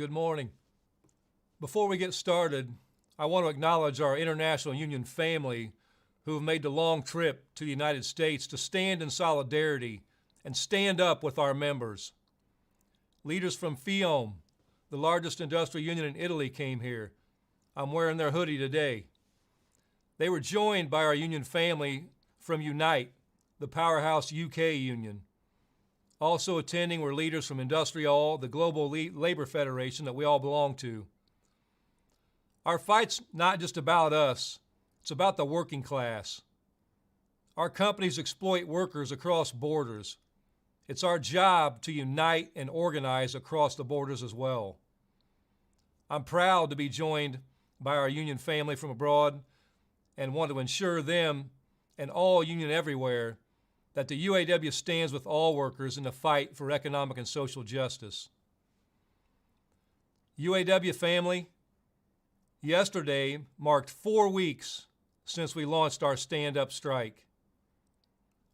Good morning. Before we get started, I want to acknowledge our International Union family who have made the long trip to the United States to stand in solidarity and stand up with our members. Leaders from FIOM, the largest industrial union in Italy, came here. I'm wearing their hoodie today. They were joined by our union family from Unite, the powerhouse UK union. Also attending were leaders from Industrial, the global labor federation that we all belong to. Our fight's not just about us, it's about the working class. Our companies exploit workers across borders. It's our job to unite and organize across the borders as well. I'm proud to be joined by our union family from abroad and want to ensure them and all union everywhere that the UAW stands with all workers in the fight for economic and social justice. UAW family, yesterday marked 4 weeks since we launched our stand-up strike.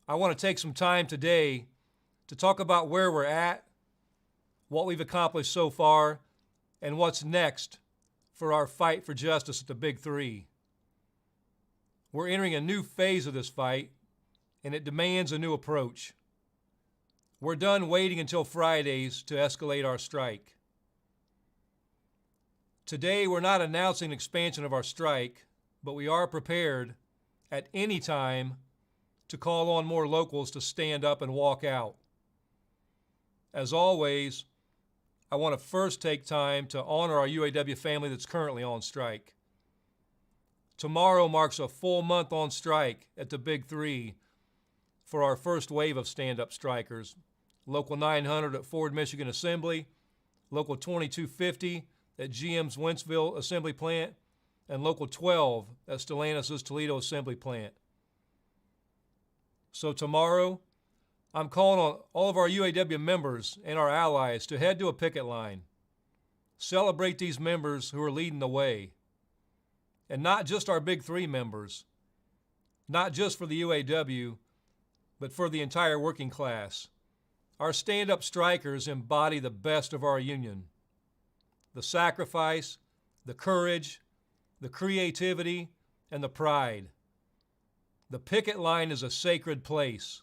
I want to take some time today to talk about where we're at, what we've accomplished so far, and what's next for our fight for justice at the Big Three. We're entering a new phase of this fight, and it demands a new approach. We're done waiting until Fridays to escalate our strike. Today, we're not announcing an expansion of our strike, but we are prepared at any time to call on more locals to stand up and walk out. As always, I want to first take time to honor our UAW family that's currently on strike. Tomorrow marks a full month on strike at the Big Three for our first wave of stand-up strikers. Local 900 at Ford, Michigan Assembly, Local 2250 at GM's Wentzville Assembly Plant, and Local 12 at Stellantis' Toledo Assembly Plant. So tomorrow, I'm calling on all of our UAW members and our allies to head to a picket line. Celebrate these members who are leading the way. And not just our Big Three members, not just for the UAW, but for the entire working class. Our stand-up strikers embody the best of our union. The sacrifice, the courage, the creativity, and the pride. The picket line is a sacred place.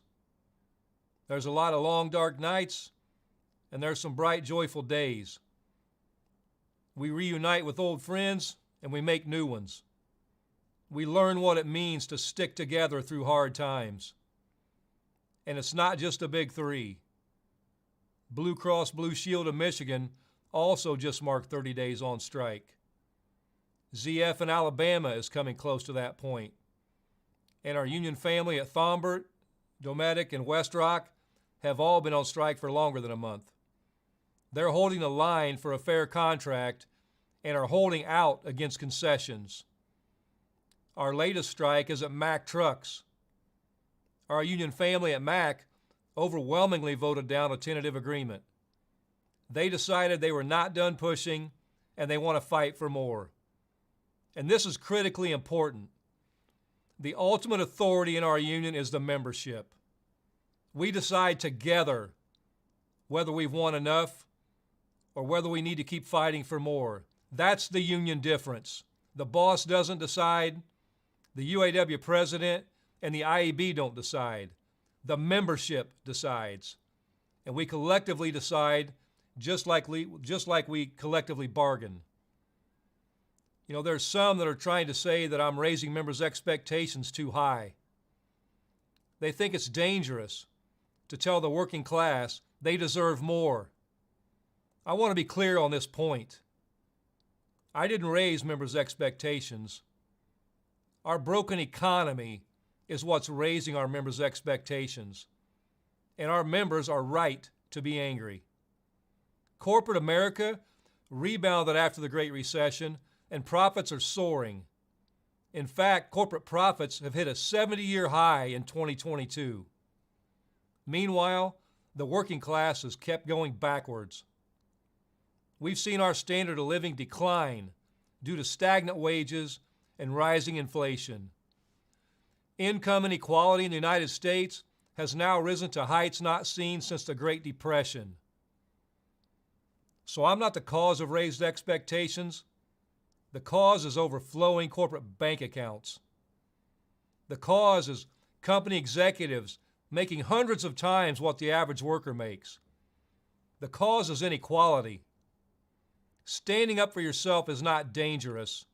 There's a lot of long, dark nights, and there's some bright, joyful days. We reunite with old friends, and we make new ones. We learn what it means to stick together through hard times. And it's not just the Big Three. Blue Cross Blue Shield of Michigan also just marked 30 days on strike. ZF in Alabama is coming close to that point. And our union family at Thombert, Dometic, and West Rock have all been on strike for longer than a month. They're holding the line for a fair contract and are holding out against concessions. Our latest strike is at Mack Trucks. Our union family at Mack overwhelmingly voted down a tentative agreement. They decided they were not done pushing and they want to fight for more. And this is critically important. The ultimate authority in our union is the membership. We decide together whether we've won enough or whether we need to keep fighting for more. That's the union difference. The boss doesn't decide. The UAW president and the IAB don't decide. The membership decides. And we collectively decide just like we collectively bargain. You know, there's some that are trying to say that I'm raising members' expectations too high. They think it's dangerous to tell the working class they deserve more. I want to be clear on this point. I didn't raise members' expectations. Our broken economy is what's raising our members' expectations. And our members are right to be angry. Corporate America rebounded after the Great Recession, and profits are soaring. In fact, corporate profits have hit a 70-year high in 2022. Meanwhile, the working class has kept going backwards. We've seen our standard of living decline due to stagnant wages and rising inflation. Income inequality in the United States has now risen to heights not seen since the Great Depression. So I'm not the cause of raised expectations. The cause is overflowing corporate bank accounts. The cause is company executives making hundreds of times what the average worker makes. The cause is inequality. Standing up for yourself is not dangerous.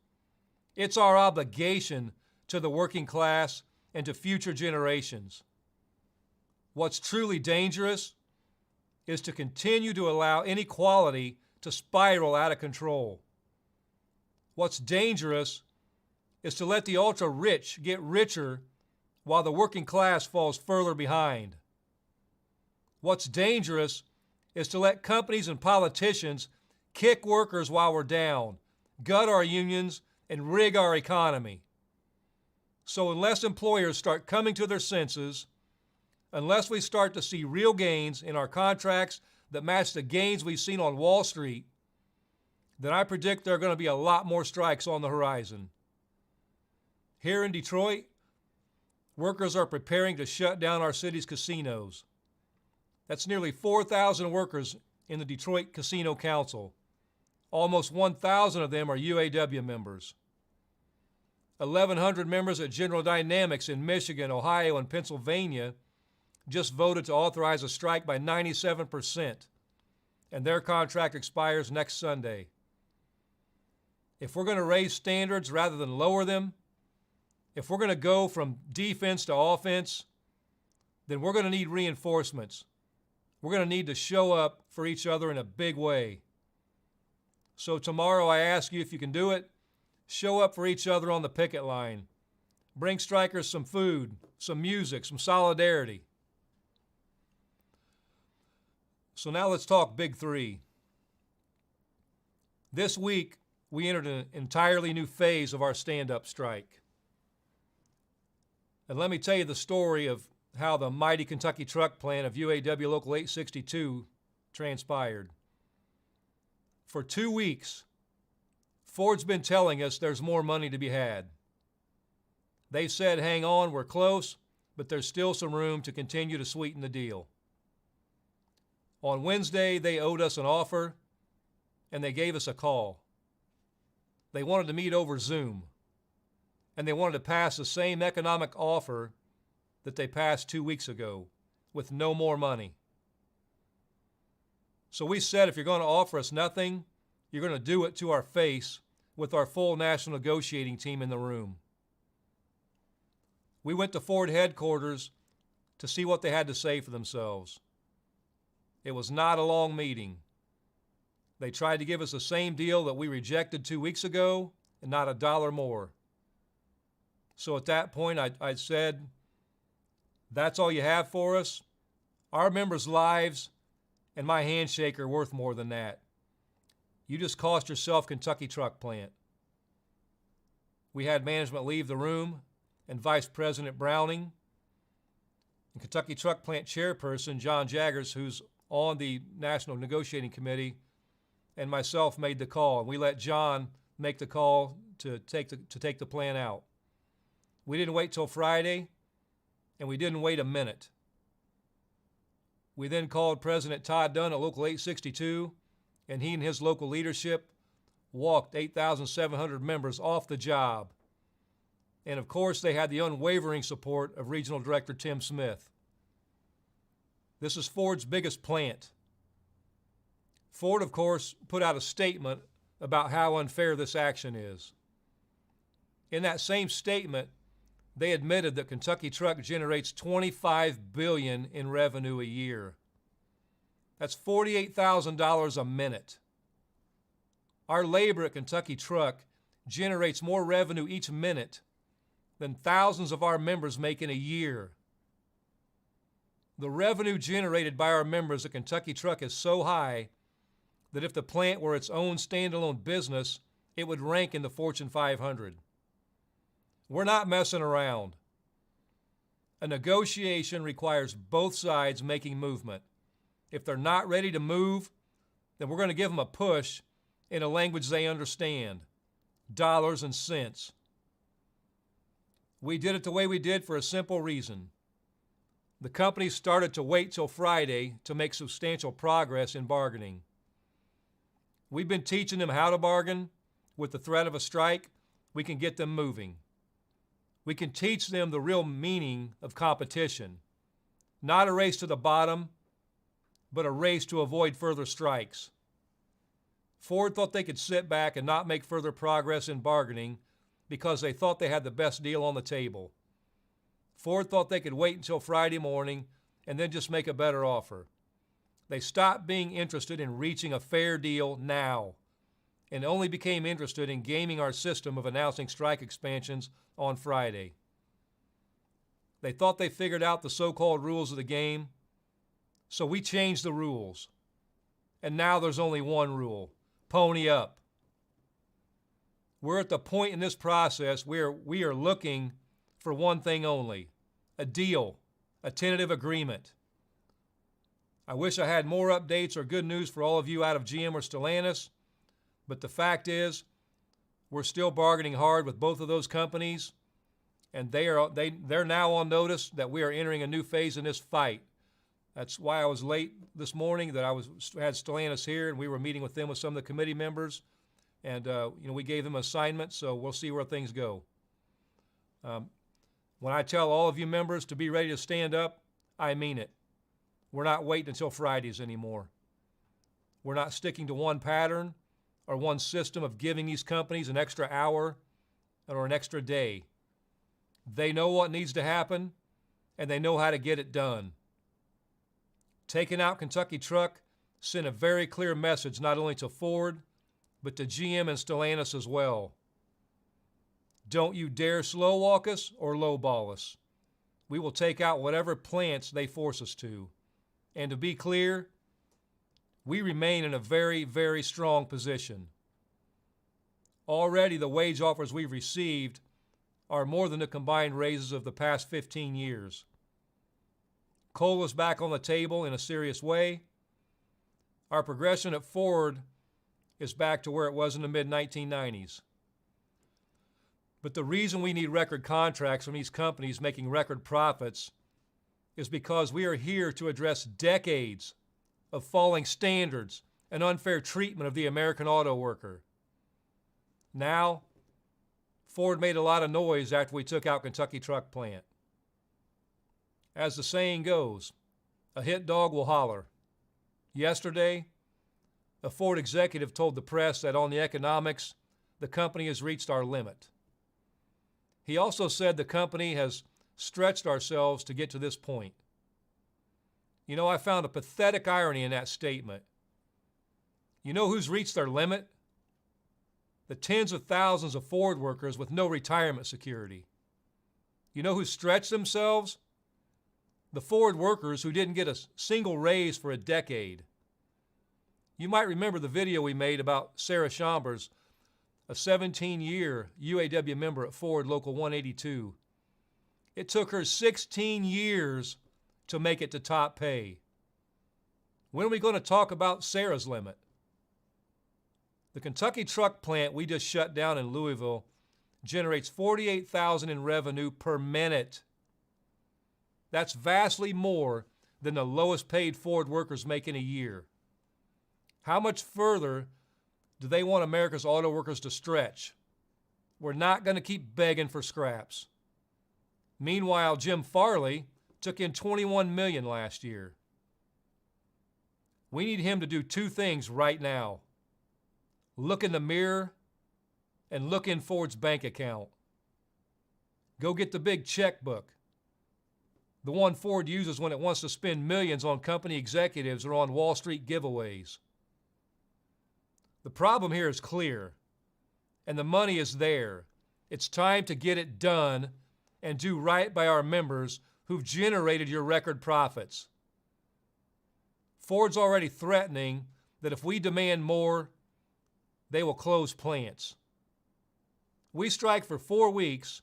It's our obligation to the working class and to future generations. What's truly dangerous is to continue to allow inequality to spiral out of control. What's dangerous is to let the ultra-rich get richer while the working class falls further behind. What's dangerous is to let companies and politicians kick workers while we're down, gut our unions, and rig our economy. So unless employers start coming to their senses, unless we start to see real gains in our contracts that match the gains we've seen on Wall Street, then I predict there are going to be a lot more strikes on the horizon. Here in Detroit, workers are preparing to shut down our city's casinos. That's nearly 4,000 workers in the Detroit Casino Council. Almost 1,000 of them are UAW members. 1,100 members at General Dynamics in Michigan, Ohio, and Pennsylvania just voted to authorize a strike by 97%, and their contract expires next Sunday. If we're going to raise standards rather than lower them, if we're going to go from defense to offense, then we're going to need reinforcements. We're going to need to show up for each other in a big way. So tomorrow I ask you if you can do it, show up for each other on the picket line. Bring strikers some food, some music, some solidarity. So now let's talk Big Three. This week, we entered an entirely new phase of our stand-up strike. And let me tell you the story of how the mighty Kentucky truck plant of UAW Local 862 transpired. For 2 weeks, Ford's been telling us there's more money to be had. They've said, hang on, we're close, but there's still some room to continue to sweeten the deal. On Wednesday, they owed us an offer, and they gave us a call. They wanted to meet over Zoom, and they wanted to pass the same economic offer that they passed 2 weeks ago, with no more money. So we said, if you're going to offer us nothing, you're going to do it to our face with our full national negotiating team in the room. We went to Ford headquarters to see what they had to say for themselves. It was not a long meeting. They tried to give us the same deal that we rejected 2 weeks ago, and not a dollar more. So at that point, I said, that's all you have for us? Our members' lives and my handshake are worth more than that. You just cost yourself Kentucky Truck Plant. We had management leave the room, and Vice President Browning and Kentucky Truck Plant Chairperson John Jaggers, who's on the National Negotiating Committee, and myself made the call. And we let John make the call to take the plan out. We didn't wait till Friday, and we didn't wait a minute. We then called President Todd Dunn at Local 862, and he and his local leadership walked 8,700 members off the job. And of course, they had the unwavering support of Regional Director Tim Smith. This is Ford's biggest plant. Ford, of course, put out a statement about how unfair this action is. In that same statement, they admitted that Kentucky Truck generates $25 billion in revenue a year. That's $48,000 a minute. Our labor at Kentucky Truck generates more revenue each minute than thousands of our members make in a year. The revenue generated by our members at Kentucky Truck is so high that if the plant were its own standalone business, it would rank in the Fortune 500. We're not messing around. A negotiation requires both sides making movement. If they're not ready to move, then we're going to give them a push in a language they understand, dollars and cents. We did it the way we did for a simple reason. The company started to wait till Friday to make substantial progress in bargaining. We've been teaching them how to bargain. With the threat of a strike, we can get them moving. We can teach them the real meaning of competition. Not a race to the bottom, but a race to avoid further strikes. Ford thought they could sit back and not make further progress in bargaining because they thought they had the best deal on the table. Ford thought they could wait until Friday morning and then just make a better offer. They stopped being interested in reaching a fair deal now and only became interested in gaming our system of announcing strike expansions on Friday. They thought they figured out the so-called rules of the game, so we changed the rules. And now there's only one rule: pony up. We're at the point in this process where we are looking for one thing only: a deal, a tentative agreement. I wish I had more updates or good news for all of you out of GM or Stellantis, but the fact is, we're still bargaining hard with both of those companies, and they're now on notice that we are entering a new phase in this fight. That's why I was late this morning, that I had Stellantis here, and we were meeting with them with some of the committee members, and we gave them assignments, so we'll see where things go. When I tell all of you members to be ready to stand up, I mean it. We're not waiting until Fridays anymore. We're not sticking to one pattern or one system of giving these companies an extra hour or an extra day. They know what needs to happen, and they know how to get it done. Taking out Kentucky Truck sent a very clear message not only to Ford, but to GM and Stellantis as well. Don't you dare slow walk us or lowball us. We will take out whatever plants they force us to. And to be clear, we remain in a very, very strong position. Already the wage offers we've received are more than the combined raises of the past 15 years. Coal is back on the table in a serious way. Our progression at Ford is back to where it was in the mid-1990s. But the reason we need record contracts from these companies making record profits is because we are here to address decades of falling standards and unfair treatment of the American auto worker. Now, Ford made a lot of noise after we took out Kentucky Truck Plant. As the saying goes, a hit dog will holler. Yesterday, a Ford executive told the press that on the economics, the company has reached our limit. He also said the company has stretched ourselves to get to this point. You know, I found a pathetic irony in that statement. You know who's reached their limit? The tens of thousands of Ford workers with no retirement security. You know who stretched themselves? The Ford workers who didn't get a single raise for a decade. You might remember the video we made about Sarah Chambers, a 17-year UAW member at Ford Local 182. It took her 16 years to make it to top pay. When are we going to talk about Sarah's limit? The Kentucky Truck Plant we just shut down in Louisville generates $48,000 in revenue per minute. That's vastly more than the lowest paid Ford workers make in a year. How much further do they want America's auto workers to stretch? We're not going to keep begging for scraps. Meanwhile, Jim Farley took in $21 million last year. We need him to do two things right now: look in the mirror and look in Ford's bank account. Go get the big checkbook, the one Ford uses when it wants to spend millions on company executives or on Wall Street giveaways. The problem here is clear, and the money is there. It's time to get it done and do right by our members who've generated your record profits. Ford's already threatening that if we demand more, they will close plants. We strike for 4 weeks,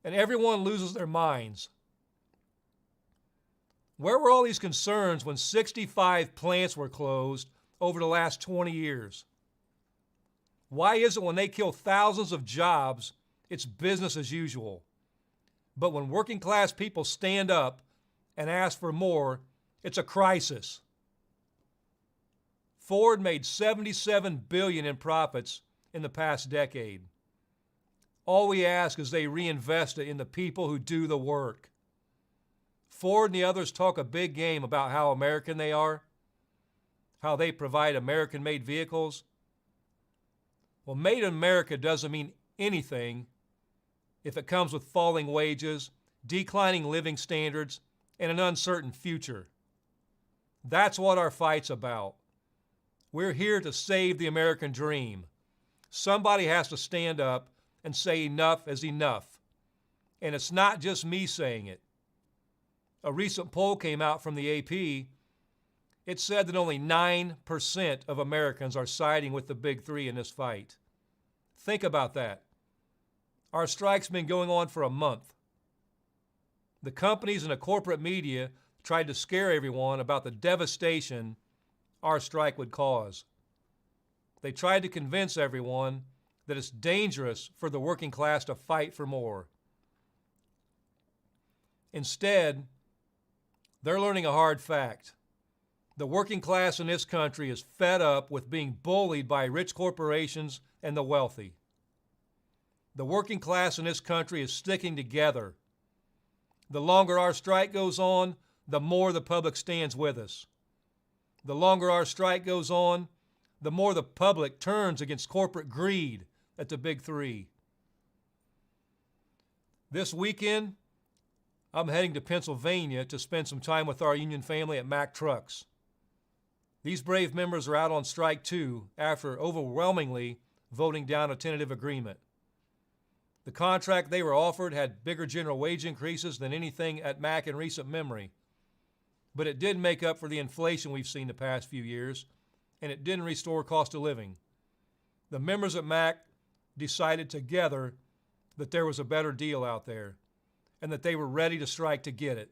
and everyone loses their minds. Where were all these concerns when 65 plants were closed over the last 20 years? Why is it when they kill thousands of jobs, it's business as usual? But when working class people stand up and ask for more, it's a crisis. Ford made $77 billion in profits in the past decade. All we ask is they reinvest it in the people who do the work. Ford and the others talk a big game about how American they are, how they provide American-made vehicles. Well, made in America doesn't mean anything if it comes with falling wages, declining living standards, and an uncertain future. That's what our fight's about. We're here to save the American dream. Somebody has to stand up and say enough is enough. And it's not just me saying it. A recent poll came out from the AP. It said that only 9% of Americans are siding with the big three in this fight. Think about that. Our strike's been going on for a month. The companies and the corporate media tried to scare everyone about the devastation our strike would cause. They tried to convince everyone that it's dangerous for the working class to fight for more. Instead, they're learning a hard fact. The working class in this country is fed up with being bullied by rich corporations and the wealthy. The working class in this country is sticking together. The longer our strike goes on, the more the public stands with us. The longer our strike goes on, the more the public turns against corporate greed at the big three. This weekend, I'm heading to Pennsylvania to spend some time with our union family at Mack Trucks. These brave members are out on strike too after overwhelmingly voting down a tentative agreement. The contract they were offered had bigger general wage increases than anything at Mack in recent memory. But it did make up for the inflation we've seen the past few years, and it didn't restore cost of living. The members at Mack decided together that there was a better deal out there, and that they were ready to strike to get it.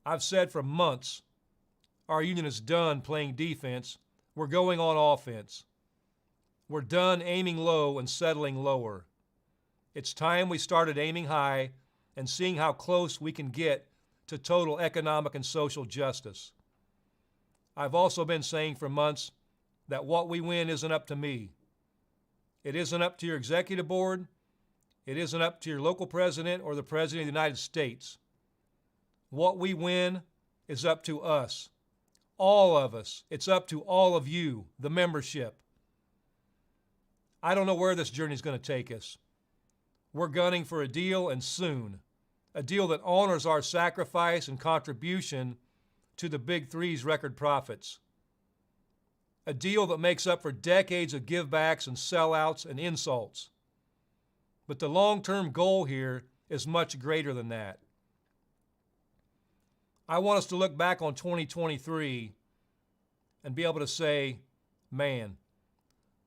I've said for months, our union is done playing defense. We're going on offense. We're done aiming low and settling lower. It's time we started aiming high and seeing how close we can get to total economic and social justice. I've also been saying for months that what we win isn't up to me. It isn't up to your executive board. It isn't up to your local president or the president of the United States. What we win is up to us. All of us. It's up to all of you, the membership. I don't know where this journey is going to take us. We're gunning for a deal, and soon. A deal that honors our sacrifice and contribution to the Big Three's record profits. A deal that makes up for decades of givebacks and sellouts and insults. But the long-term goal here is much greater than that. I want us to look back on 2023 and be able to say, man,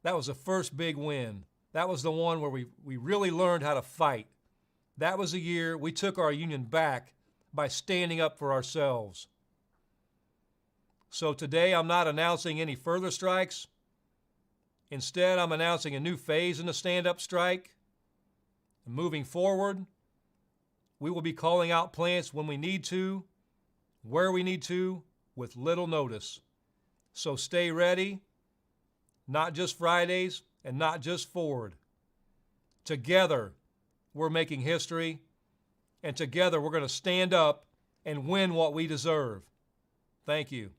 that was the first big win. That was the one where we really learned how to fight. That was the year we took our union back by standing up for ourselves. So today I'm not announcing any further strikes. Instead, I'm announcing a new phase in the stand-up strike. And moving forward, we will be calling out plants when we need to, where we need to, with little notice. So stay ready, not just Fridays and not just Ford. Together, we're making history, and together we're going to stand up and win what we deserve. Thank you.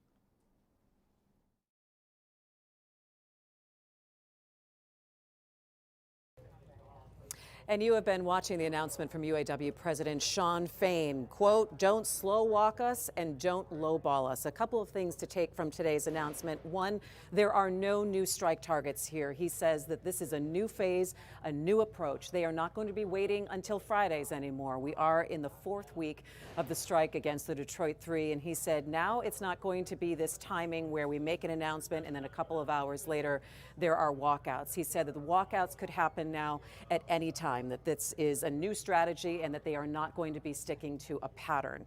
And you have been watching the announcement from UAW President Shawn Fain. Quote, don't slow walk us and don't lowball us. A couple of things to take from today's announcement. One, there are no new strike targets here. He says that this is a new phase, a new approach. They are not going to be waiting until Fridays anymore. We are in the fourth week of the strike against the Detroit Three. And he said now it's not going to be this timing where we make an announcement and then a couple of hours later there are walkouts. He said that the walkouts could happen now at any time, that this is a new strategy and that they are not going to be sticking to a pattern.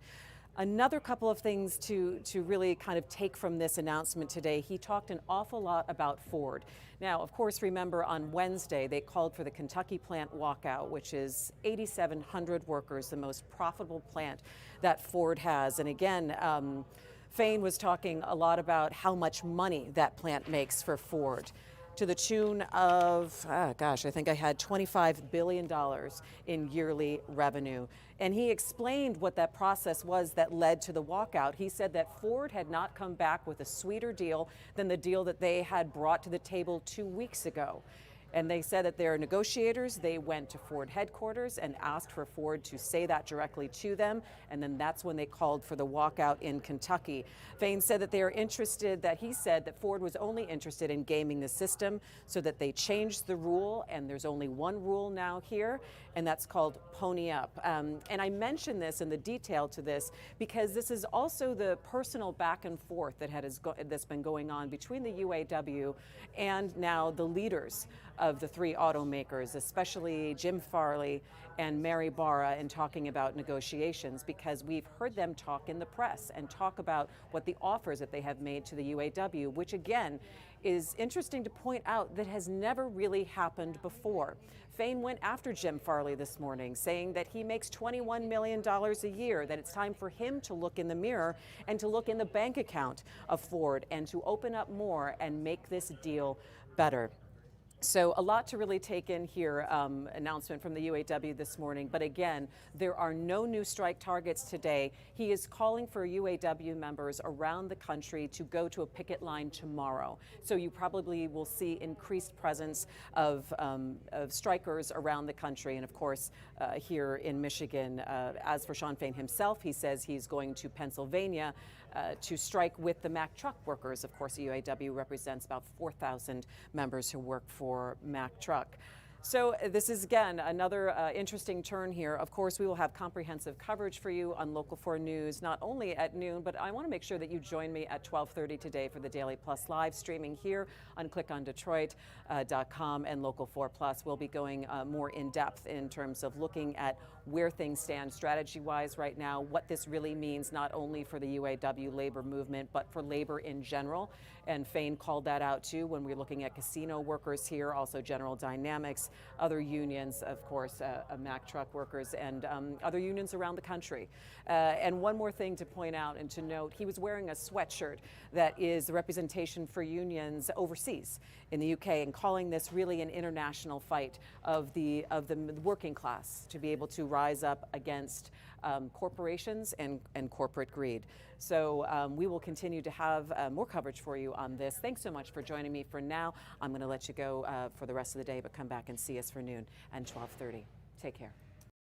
Another couple of things to really kind of take from this announcement today, he talked an awful lot about Ford. Now, of course, remember on Wednesday, they called for the Kentucky plant walkout, which is 8,700 workers, the most profitable plant that Ford has. And again, Fain was talking a lot about how much money that plant makes for Ford, to the tune of, I think I had $25 billion in yearly revenue. And he explained what that process was that led to the walkout. He said that Ford had not come back with a sweeter deal than the deal that they had brought to the table 2 weeks ago. And they said that their negotiators, they went to Ford headquarters and asked for Ford to say that directly to them. And then that's when they called for the walkout in Kentucky. Fain said that they are interested, that he said that Ford was only interested in gaming the system, so that they changed the rule. And there's only one rule now here, and that's called pony up. And I mention this in the detail to this because this is also the personal back and forth that's been going on between the UAW and now the leaders of the three automakers, especially Jim Farley and Mary Barra, in talking about negotiations, because we've heard them talk in the press and talk about what the offers that they have made to the UAW, which again is interesting to point out that has never really happened before. Fain went after Jim Farley this morning, saying that he makes $21 million a year, that it's time for him to look in the mirror and to look in the bank account of Ford and to open up more and make this deal better. So a lot to really take in here, announcement from the UAW this morning. But again, there are no new strike targets today. He is calling for UAW members around the country to go to a picket line tomorrow. So you probably will see increased presence of strikers around the country. And of course, here in Michigan, as for Shawn Fain himself, he says he's going to Pennsylvania to strike with the Mack truck workers. Of course, the UAW represents about 4,000 members who work for Mack Truck. So this is, again, another interesting turn here. Of course, we will have comprehensive coverage for you on Local 4 News, not only at noon, but I want to make sure that you join me at 12:30 today for the Daily Plus live streaming here on clickondetroit.com and Local 4 Plus. We'll be going more in depth in terms of looking at where things stand strategy-wise right now, what this really means not only for the UAW labor movement, but for labor in general. And Fain called that out too when we're looking at casino workers here, also General Dynamics, other unions, of course, Mack truck workers, and other unions around the country. And one more thing to point out and to note, he was wearing a sweatshirt that is the representation for unions overseas in the UK, and calling this really an international fight of the working class to be able to rise up against corporations and corporate greed. So we will continue to have more coverage for you on this. Thanks so much for joining me. For now, I'm going to let you go for the rest of the day, but come back and see us for noon and 12:30. Take care.